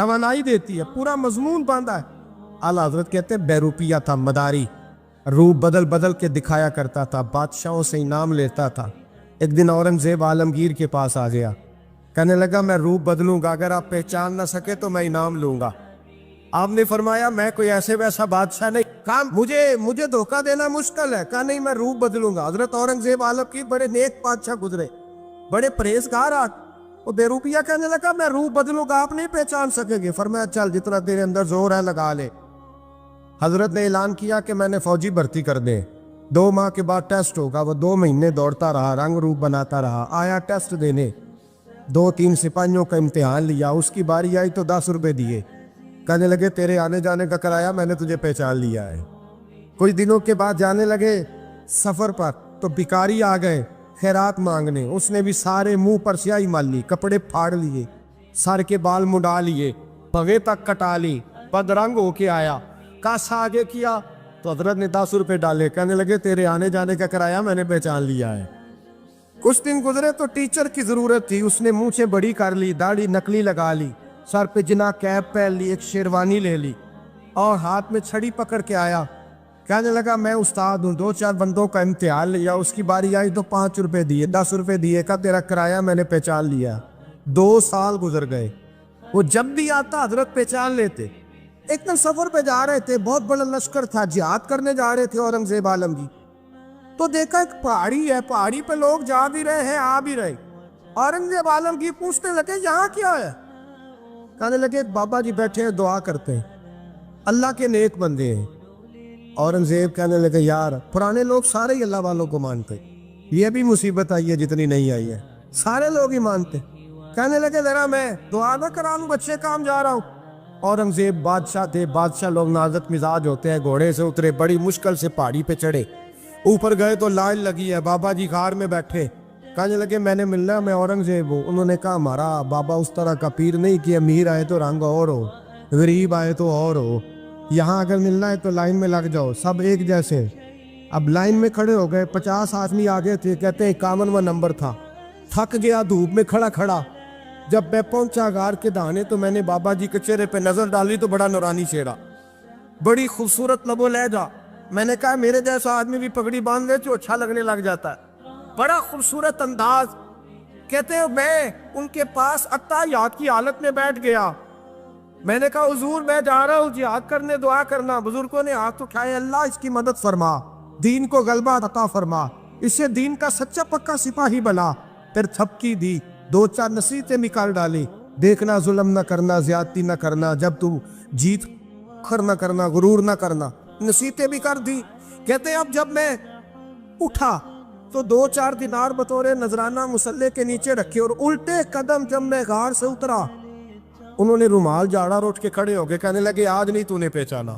توانائی دیتی ہے, پورا مضمون باندھا ہے. اعلیٰ حضرت کہتے ہیں بہروپیہ تھا, مداری, روپ بدل بدل کے دکھایا کرتا تھا, بادشاہوں سے انعام لیتا تھا. ایک دن اورنگزیب عالمگیر کے پاس آ گیا, کہنے لگا میں روپ بدلوں گا, اگر آپ پہچان نہ سکے تو میں انعام لوں گا. آپ نے فرمایا میں کوئی ایسے ویسا بادشاہ نہیں, کہا مجھے دھوکہ دینا مشکل ہے. کہا نہیں, میں روپ بدلوں گا. حضرت اورنگزیب عالمگیر بڑے نیک بادشاہ گزرے, بڑے پرہیزگار. وہ بہروپیہ کہنے لگا میں روپ بدلوں گا, آپ نہیں پہچان سکیں گے. فرمایا چل جتنا تیرے اندر زور ہے لگا لے. حضرت نے اعلان کیا کہ میں نے فوجی بھرتی کر دیں, 2 ماہ کے بعد ٹیسٹ ہوگا. وہ 2 مہینے دوڑتا رہا, رنگ روپ بناتا رہا, آیا ٹیسٹ دینے, 2-3 سپاہیوں کا امتحان لیا. اس کی باری آئی تو 10 روپے دیے, کہنے لگے تیرے آنے جانے کا کرایہ میں نے تجھے پہچان لیا ہے. کچھ دنوں کے بعد جانے لگے سفر پر, تو بھکاری آ گئے خیرات مانگنے. اس نے بھی سارے منہ پر سیاہی مال لی, کپڑے پھاڑ لیے, سر کے بال مڈا لیے, پگے تک کٹا لی, بدرنگ ہو کے آیا. کاسا آگے کیا تو حضرت نے 10 روپے ڈالے, کہنے لگے تیرے آنے جانے کا کرایہ میں نے پہچان لیا ہے. کچھ دن گزرے تو ٹیچر کی ضرورت تھی. اس نے مونچھیں بڑی کر لی, داڑھی نکلی لگا لی, سر پہ جنا کیپ پہن لی, ایک شیروانی لے لی اور ہاتھ میں چھڑی پکڑ کے آیا. کہنے لگا میں استاد ہوں, 2-4 بندوں کا امتحان لیا, اس کی باری آئی تو 5 روپے دیے, 10 روپے دیے, کا تیرا کرایہ میں نے پہچان لیا. 2 سال گزر گئے. وہ جب بھی آتا حضرت پہچان لیتے. ایک دن سفر پہ جا رہے تھے, بہت بڑا لشکر تھا, جہاد کرنے جا رہے تھے اورنگزیب عالمگیر. تو دیکھا ایک پہاڑی ہے, پہاڑی پہ لوگ جا بھی رہے ہیں آ بھی رہے. اورنگزیب عالمگیر پوچھنے لگے یہاں کیا ہے؟ کہنے لگے بابا جی بیٹھے ہیں دعا کرتے ہیں, اللہ کے نیک بندے ہیں. اورنگزیب کہنے لگے یار پرانے لوگ سارے ہی اللہ والوں کو مانتے, یہ بھی مصیبت آئی ہے جتنی نہیں آئی ہے, سارے لوگ ہی مانتے. کہنے لگے ذرا میں دعا نہ کرا لوں, بچے کام جا رہا ہوں. اورنگزیب بادشاہ تھے, بادشاہ لوگ نازک مزاج ہوتے ہیں. گھوڑے سے اترے, بڑی مشکل سے پہاڑی پہ چڑھے, اوپر گئے تو لائن لگی ہے, بابا جی غار میں بیٹھے. کہنے لگے میں نے ملنا, میں اورنگزیب ہوں. انہوں نے کہا ہمارا بابا اس طرح کا پیر نہیں کہ امیر آئے تو رنگ اور ہو, غریب آئے تو اور ہو. یہاں اگر ملنا ہے تو لائن میں لگ جاؤ, سب ایک جیسے. اب لائن میں کھڑے ہو گئے, 50 آدمی آگے تھے, کہتے ہیں 51واں نمبر تھا. تھک گیا دھوپ میں کھڑا کھڑا. جب میں پہنچا غار کے دہانے تو میں نے بابا جی کے چہرے پہ نظر ڈالی تو بڑا نورانی چہرہ, بڑی خوبصورت لب و لہجہ. میں نے کہا میرے جیسا آدمی بھی پگڑی باندھ لے تو اچھا لگنے لگ جاتا ہے, بڑا خوبصورت انداز. کہتے ہیں میں ان کے پاس اتحیات کی حالت میں بیٹھ گیا. میں نے کہا حضور میں جا رہا ہوں جہاد کرنے, دعا کرنا. بزرگوں نے ہاتھ اٹھائے, اللہ اس کی مدد فرما, دین کو غلبہ عطا فرما, اسے دین کا سچا پکا سپاہی بنا. پھر تھپکی دی, 2-4 نصیحتیں نکال ڈالی, دیکھنا ظلم نہ کرنا, زیادتی نہ کرنا, جب تو جیت کر نہ کرنا, غرور نہ کرنا, نصیحتیں بھی کر دی. کہتے ہیں اب جب میں اٹھا تو 2-4 دینار بطور نذرانہ مسلح کے نیچے رکھے, اور الٹے قدم جب میں غار سے اترا انہوں نے رومال جھاڑا اور اٹھ کے کھڑے ہو گئے. کہنے لگے آج نہیں تو نے پہچانا,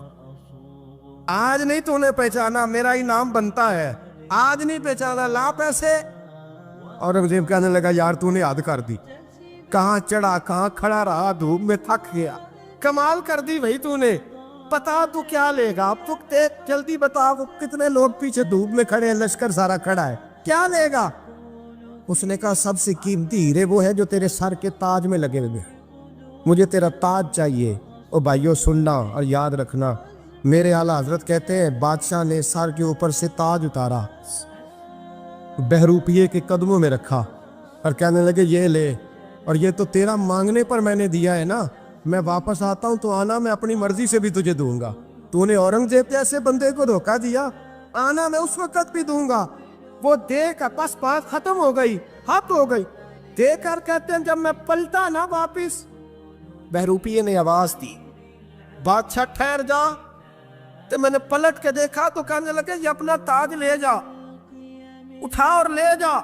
آج نہیں تو نے پہچانا, میرا انعام بنتا ہے, آج نہیں پہچانا, لا پیسے. اورنگزیب کہنے لگا یار تو نے حد کر دی, کہاں چڑھا کہاں کھڑا رہا, دھوپ میں تھک گیا, کمال کر دی بھائی تو نے. بتا تو کیا لے گا, اب تو جلدی بتا, وہ کتنے لوگ پیچھے دھوپ میں کھڑے ہیں, لشکر سارا کھڑا ہے, کیا لے گا؟ اس نے کہا سب سے قیمتی ہیرے وہ ہے جو تیرے سر کے تاج میں لگے ہوئے, مجھے تیرا تاج چاہیے. او بھائیو سننا اور یاد رکھنا, میرے اعلیٰ حضرت کہتے ہیں بادشاہ نے سر کے اوپر سے تاج اتارا, بہروپیے کے قدموں میں رکھا اور کہنے لگے یہ لے, اور یہ تو تیرا مانگنے پر میں نے دیا ہے نا, میں واپس آتا ہوں تو آنا میں اپنی مرضی سے بھی تجھے دوں گا. تو نے اورنگزیب جیسے بندے کو دھوکہ دیا, آنا میں اس وقت بھی دوں گا. وہ دے کر بس بات ختم ہو گئی, حق ہو گئی. دے کر کہتے ہیں جب میں پلٹا نا واپس, بہروپیے نے آواز دی بادشاہ ٹھہر جا. تو میں نے پلٹ کے دیکھا تو کہنے لگے یہ اپنا تاج لے جا, اٹھا اور لے جا.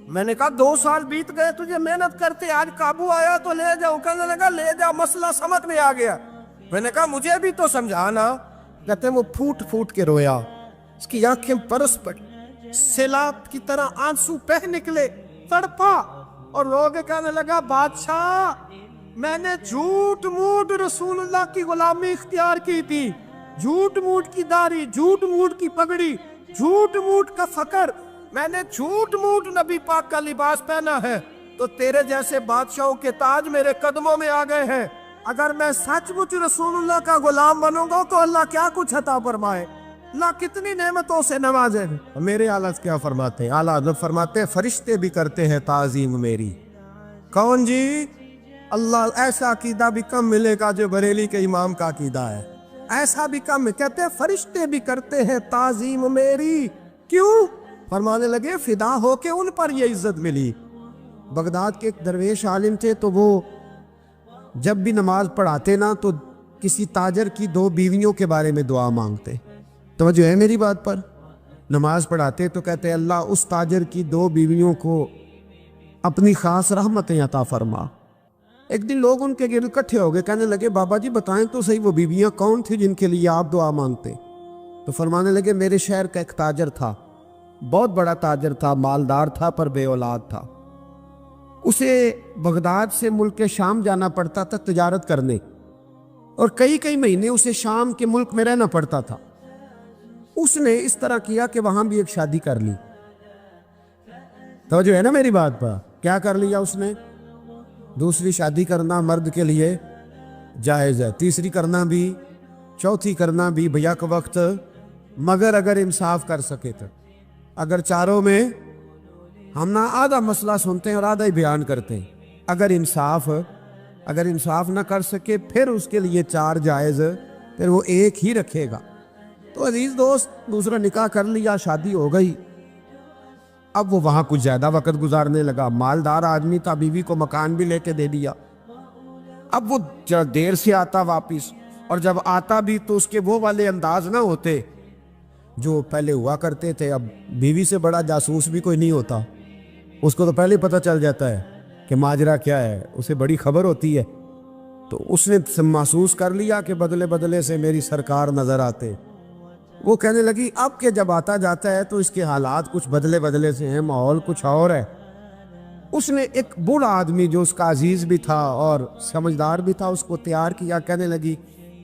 میں نے کہا 2 سال بیت گئے تجھے محنت کرتے, آج قابو آیا تو لے جاؤ. کہنے لگا لے جا, مسئلہ سمجھ میں آ گیا. میں نے کہا مجھے بھی تو سمجھانا. کہتے ہیں وہ پھوٹ پھوٹ کے رویا, اس کی آنکھیں برس پڑی, سیلاب کی طرح آنسو بہہ نکلے, تڑپا اور رو کے کہنے لگا بادشاہ میں نے جھوٹ موٹ رسول اللہ کی غلامی اختیار کی تھی, جھوٹ موٹ کی داڑھی, جھوٹ موٹ کی پگڑی, جھوٹ موٹ کا فقر, میں نے جھوٹ موٹ نبی پاک کا لباس پہنا ہے, تو تیرے جیسے بادشاہوں کے تاج میرے قدموں میں آ گئے ہیں. اگر میں سچ مچ رسول اللہ کا غلام بنوں گا تو اللہ کیا کچھ عطا فرمائے، اللہ کتنی نعمتوں سے نوازے۔ میرے اعلیٰ کیا فرماتے ہیں؟ اعلیٰ حضرت فرماتے ہیں فرشتے بھی کرتے ہیں تعظیم میری۔ کون جی؟ اللہ ایسا عقیدہ بھی کم ملے گا جو بریلی کے امام کا عقیدہ ہے، ایسا بھی کم۔ کہتے ہیں فرشتے بھی کرتے ہیں تعظیم میری۔ کیوں؟ فرمانے لگے فدا ہو کے ان پر یہ عزت ملی۔ بغداد کے ایک درویش عالم تھے، تو وہ جب بھی نماز پڑھاتے نا تو کسی تاجر کی 2 بیویوں کے بارے میں دعا مانگتے۔ توجہ ہے میری بات پر؟ نماز پڑھاتے تو کہتے اللہ اس تاجر کی 2 بیویوں کو اپنی خاص رحمتیں عطا فرما۔ ایک دن لوگ ان کے گرد اکٹھے ہو گئے، کہنے لگے بابا جی بتائیں تو صحیح وہ بیویاں کون تھی جن کے لیے آپ دعا مانگتے؟ تو فرمانے لگے میرے شہر کا ایک تاجر تھا، بہت بڑا تاجر تھا، مالدار تھا پر بے اولاد تھا۔ اسے بغداد سے ملک شام جانا پڑتا تھا تجارت کرنے، اور کئی مہینے اسے شام کے ملک میں رہنا پڑتا تھا۔ اس نے اس طرح کیا کہ وہاں بھی ایک شادی کر لی۔ توجہ ہے نا میری بات پر؟ کیا کر لیا اس نے؟ دوسری شادی کرنا مرد کے لیے جائز ہے، تیسری کرنا بھی، چوتھی کرنا بھی بھیا کا وقت، مگر اگر انصاف کر سکے تو۔ اگر چاروں میں ہم نہ آدھا مسئلہ سنتے ہیں اور آدھا ہی بیان کرتے ہیں، اگر انصاف نہ کر سکے پھر اس کے لیے 4 جائز، پھر وہ ایک ہی رکھے گا۔ تو عزیز دوست دوسرا نکاح کر لیا، شادی ہو گئی، اب وہ وہاں کچھ زیادہ وقت گزارنے لگا، مالدار آدمی تھا، بیوی کو مکان بھی لے کے دے دیا۔ اب وہ دیر سے آتا واپس، اور جب آتا بھی تو اس کے وہ والے انداز نہ ہوتے جو پہلے ہوا کرتے تھے۔ اب بیوی سے بڑا جاسوس بھی کوئی نہیں ہوتا، اس کو تو پہلے پتہ چل جاتا ہے کہ ماجرا کیا ہے، اسے بڑی خبر ہوتی ہے۔ تو اس نے محسوس کر لیا کہ بدلے بدلے سے میری سرکار نظر آتے۔ وہ کہنے لگی اب کہ جب آتا جاتا ہے تو اس کے حالات کچھ بدلے بدلے سے ہیں، ماحول کچھ اور ہے۔ اس نے ایک بوڑھا آدمی جو اس کا عزیز بھی تھا اور سمجھدار بھی تھا اس کو تیار کیا، کہنے لگی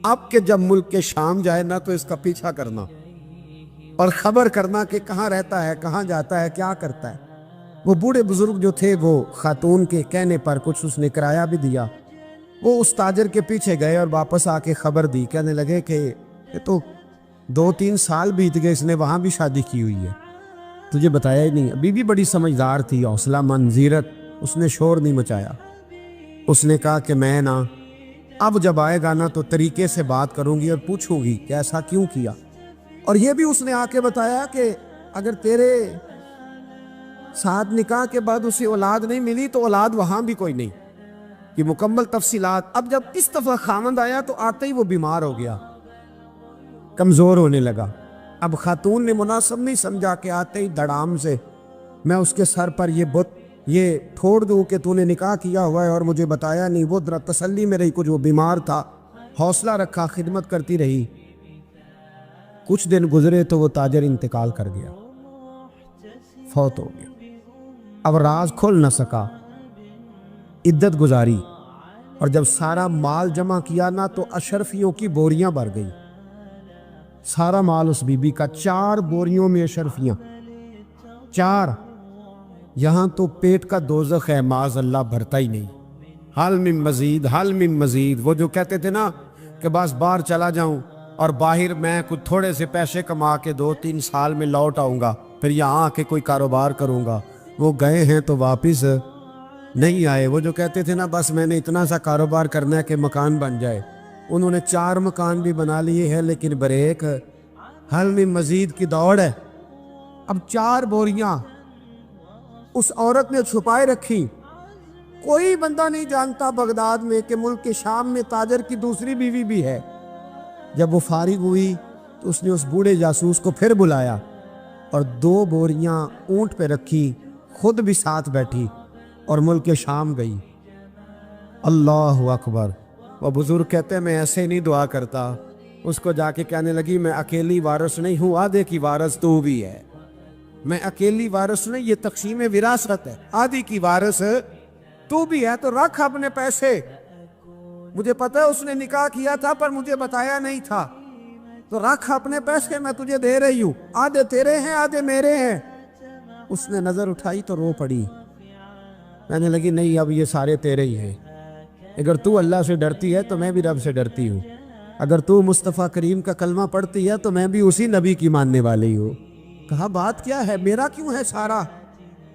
اب کہ جب ملک کے شام جائے نا تو اس کا پیچھا کرنا اور خبر کرنا کہ کہاں رہتا ہے، کہاں جاتا ہے، کیا کرتا ہے۔ وہ بوڑھے بزرگ جو تھے وہ خاتون کے کہنے پر کچھ اس نے کرایہ بھی دیا۔ وہ اس تاجر کے پیچھے گئے اور واپس آ کے خبر دی، کہنے لگے کہ یہ تو 2-3 سال بیت گئے، اس نے وہاں بھی شادی کی ہوئی ہے، تجھے بتایا ہی نہیں۔ بی بی بڑی سمجھدار تھی، حوصلہ مند، زیرت، اس نے شور نہیں مچایا۔ اس نے کہا کہ میں نا اب جب آئے گا نا تو طریقے سے بات کروں گی اور پوچھوں گی کہ ایسا کیوں کیا، اور یہ بھی اس نے آ کے بتایا کہ اگر تیرے ساتھ نکاح کے بعد اسے اولاد نہیں ملی تو اولاد وہاں بھی کوئی نہیں، کہ مکمل تفصیلات۔ اب جب اس دفعہ خامند آیا تو آتے ہی وہ بیمار ہو گیا، کمزور ہونے لگا۔ اب خاتون نے مناسب نہیں سمجھا کہ آتے ہی دڑام سے میں اس کے سر پر یہ ٹھوڑ دوں کہ تو نے نکاح کیا ہوا ہے اور مجھے بتایا نہیں۔ وہ ذرا تسلی میں رہی، کچھ وہ بیمار تھا، حوصلہ رکھا، خدمت کرتی رہی۔ کچھ دن گزرے تو وہ تاجر انتقال کر گیا، فوت ہو گیا۔ اب راز کھل نہ سکا، عدت گزاری، اور جب سارا مال جمع کیا نا تو اشرفیوں کی بوریاں بھر گئی۔ سارا مال اس بی بی کا، 4 بوریوں میں اشرفیاں، 4۔ یہاں تو پیٹ کا دوزخ ہے، معاذ اللہ، بھرتا ہی نہیں۔ حل من مزید، حل من مزید۔ وہ جو کہتے تھے نا کہ بس باہر چلا جاؤں اور باہر میں کچھ تھوڑے سے پیسے کما کے 2-3 سال میں لوٹ آؤں گا، پھر یہاں آ کے کوئی کاروبار کروں گا، وہ گئے ہیں تو واپس نہیں آئے۔ وہ جو کہتے تھے نا بس میں نے اتنا سا کاروبار کرنا ہے کہ مکان بن جائے، انہوں نے 4 مکان بھی بنا لیے ہیں، لیکن بریک حل من مزید کی دوڑ ہے۔ اب 4 بوریاں اس عورت نے چھپائے رکھی، کوئی بندہ نہیں جانتا بغداد میں کہ ملک کے شام میں تاجر کی دوسری بیوی بھی ہے۔ جب وہ فارغ ہوئی تو اس نے اس بوڑھے جاسوس کو پھر بلایا اور 2 بوریاں اونٹ پہ رکھی، خود بھی ساتھ بیٹھی اور ملک شام گئی۔ اللہ اکبر۔ وہ بزرگ کہتے ہیں میں ایسے نہیں دعا کرتا۔ اس کو جا کے کہنے لگی میں اکیلی وارث نہیں ہوں، آدھے کی وارث تو بھی ہے، میں اکیلی وارث نہیں، یہ تقسیم وراثت ہے، آدھی کی وارث تو بھی ہے، تو رکھ اپنے پیسے، مجھے پتہ ہے اس نے نکاح کیا تھا پر مجھے بتایا نہیں تھا، تو رکھ اپنے پیسے، میں تجھے دے رہی ہوں، آدھے تیرے ہیں آدھے میرے ہیں۔ اس نے نظر اٹھائی تو رو پڑی، کہنے لگی نہیں اب یہ سارے تیرے ہی ہیں۔ اگر تو اللہ سے ڈرتی ہے تو میں بھی رب سے ڈرتی ہوں، اگر تو مصطفیٰ کریم کا کلمہ پڑھتی ہے تو میں بھی اسی نبی کی ماننے والی ہوں۔ کہا بات کیا ہے، میرا کیوں ہے سارا؟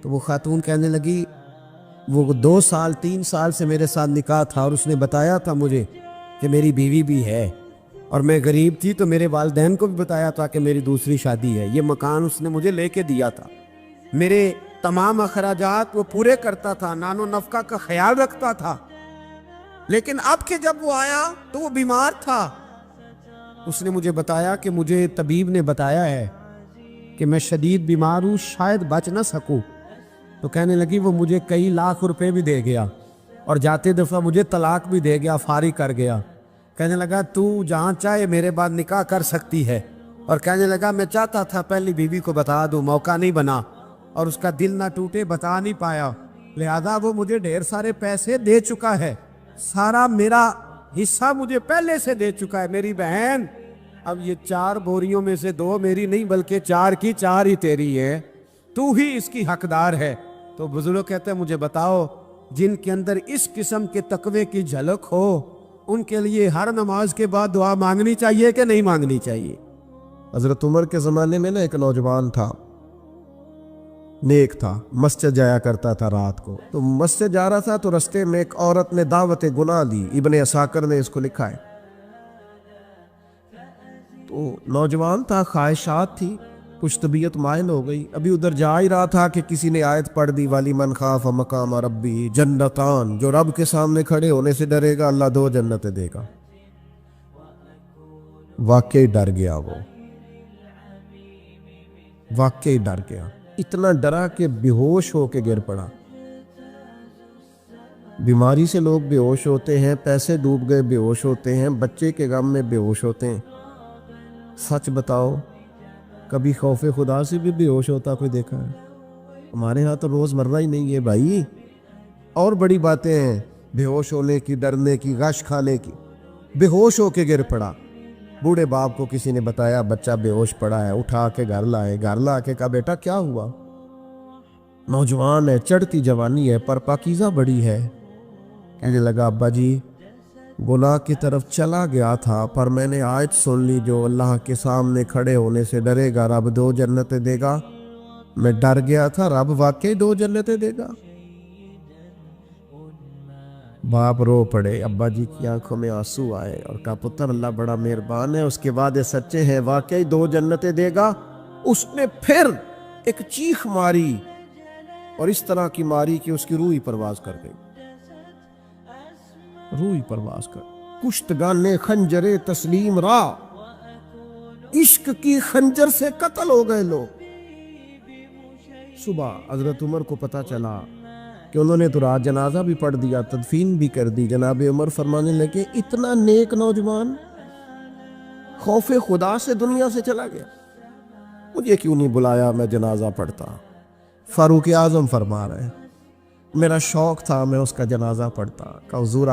تو وہ خاتون کہنے لگی وہ 2 سال 3 سال سے میرے ساتھ نکاح تھا اور اس نے بتایا تھا مجھے کہ میری بیوی بھی ہے، اور میں غریب تھی تو میرے والدین کو بھی بتایا تھا کہ میری دوسری شادی ہے۔ یہ مکان اس نے مجھے لے کے دیا تھا، میرے تمام اخراجات وہ پورے کرتا تھا، نان و نفقہ کا خیال رکھتا تھا، لیکن اب کہ جب وہ آیا تو وہ بیمار تھا۔ اس نے مجھے بتایا کہ مجھے طبیب نے بتایا ہے کہ میں شدید بیمار ہوں، شاید بچ نہ سکوں۔ تو کہنے لگی وہ مجھے کئی لاکھ روپے بھی دے گیا اور جاتے دفعہ مجھے طلاق بھی دے گیا، فارغ کر گیا۔ کہنے لگا تو جہاں چاہے میرے بعد نکاح کر سکتی ہے، اور کہنے لگا میں چاہتا تھا پہلی بیوی کو بتا دوں، موقع نہیں بنا اور اس کا دل نہ ٹوٹے، بتا نہیں پایا، لہذا وہ مجھے ڈھیر سارے پیسے دے چکا ہے، سارا میرا حصہ مجھے پہلے سے دے چکا ہے۔ میری بہن اب یہ 4 بوریوں میں سے 2 میری نہیں بلکہ 4 کی 4 ہی تیری ہے، تو ہی اس کی حقدار ہے۔ تو بزرگ کہتے ہیں مجھے بتاؤ جن کے اندر اس قسم کے تقوی کی جھلک ہو ان کے لیے ہر نماز کے بعد دعا مانگنی چاہیے کہ نہیں مانگنی چاہیے؟ حضرت عمر کے زمانے میں ایک نوجوان تھا، نیک تھا، مسجد جایا کرتا تھا رات کو۔ تو مسجد جا رہا تھا تو رستے میں ایک عورت نے دعوت گناہ دی، ابن عساکر نے اس کو لکھا ہے۔ تو نوجوان تھا، خواہشات تھی، کچھ طبیعت مائل ہو گئی، ابھی ادھر جا ہی رہا تھا کہ کسی نے آیت پڑھ دی والی من خاف مقام ربی جنتان، جو رب کے سامنے کھڑے ہونے سے ڈرے گا اللہ 2 جنتیں دے گا۔ واقعی ڈر گیا، وہ واقعی ڈر گیا، اتنا ڈرا کہ بے ہوش ہو کے گر پڑا۔ بیماری سے لوگ بے ہوش ہوتے ہیں، پیسے ڈوب گئے بے ہوش ہوتے ہیں، بچے کے غم میں بے ہوش ہوتے ہیں۔ سچ بتاؤ کبھی خوف خدا سے بھی بے ہوش ہوتا کوئی دیکھا ہے؟ ہمارے ہاں تو روز مرہ ہی نہیں ہے بھائی، اور بڑی باتیں ہیں بے ہوش ہونے کی، ڈرنے کی، غش کھانے کی۔ بے ہوش ہو کے گر پڑا، بوڑھے باپ کو کسی نے بتایا بچہ بے ہوش پڑا ہے، اٹھا کے گھر لائے، گھر لا کے کہا بیٹا کیا ہوا؟ نوجوان ہے، چڑھتی جوانی ہے پر پاکیزہ بڑی ہے۔ کہنے لگا ابا جی گناہ کی طرف چلا گیا تھا پر میں نے آیت سن لی جو اللہ کے سامنے کھڑے ہونے سے ڈرے گا رب 2 جنتیں دے گا، میں ڈر گیا تھا، رب واقعی 2 جنتیں دے گا۔ باپ رو پڑے، ابا جی کی آنکھوں میں آنسو آئے اور کہا پتر اللہ بڑا مہربان ہے، اس کے وعدے سچے ہیں، واقعی 2 جنتیں دے گا۔ اس نے پھر ایک چیخ ماری اور اس طرح کی ماری کہ اس کی روح ہی پرواز کر گئی، روح ہی پرواز کر۔ کشتگان خنجر تسلیم را، عشق کی خنجر سے قتل ہو گئے لوگ۔ صبح حضرت عمر کو پتا چلا کہ انہوں نے تو رات جنازہ بھی پڑھ دیا، تدفین بھی کر دی۔ جناب عمر فرمانے لگے اتنا نیک نوجوان خوف خدا سے دنیا سے چلا گیا، مجھے کیوں نہیں بلایا میں جنازہ پڑھتا؟ فاروق اعظم فرما رہے ہیں میرا شوق تھا میں اس کا جنازہ پڑھتا۔ کہ حضور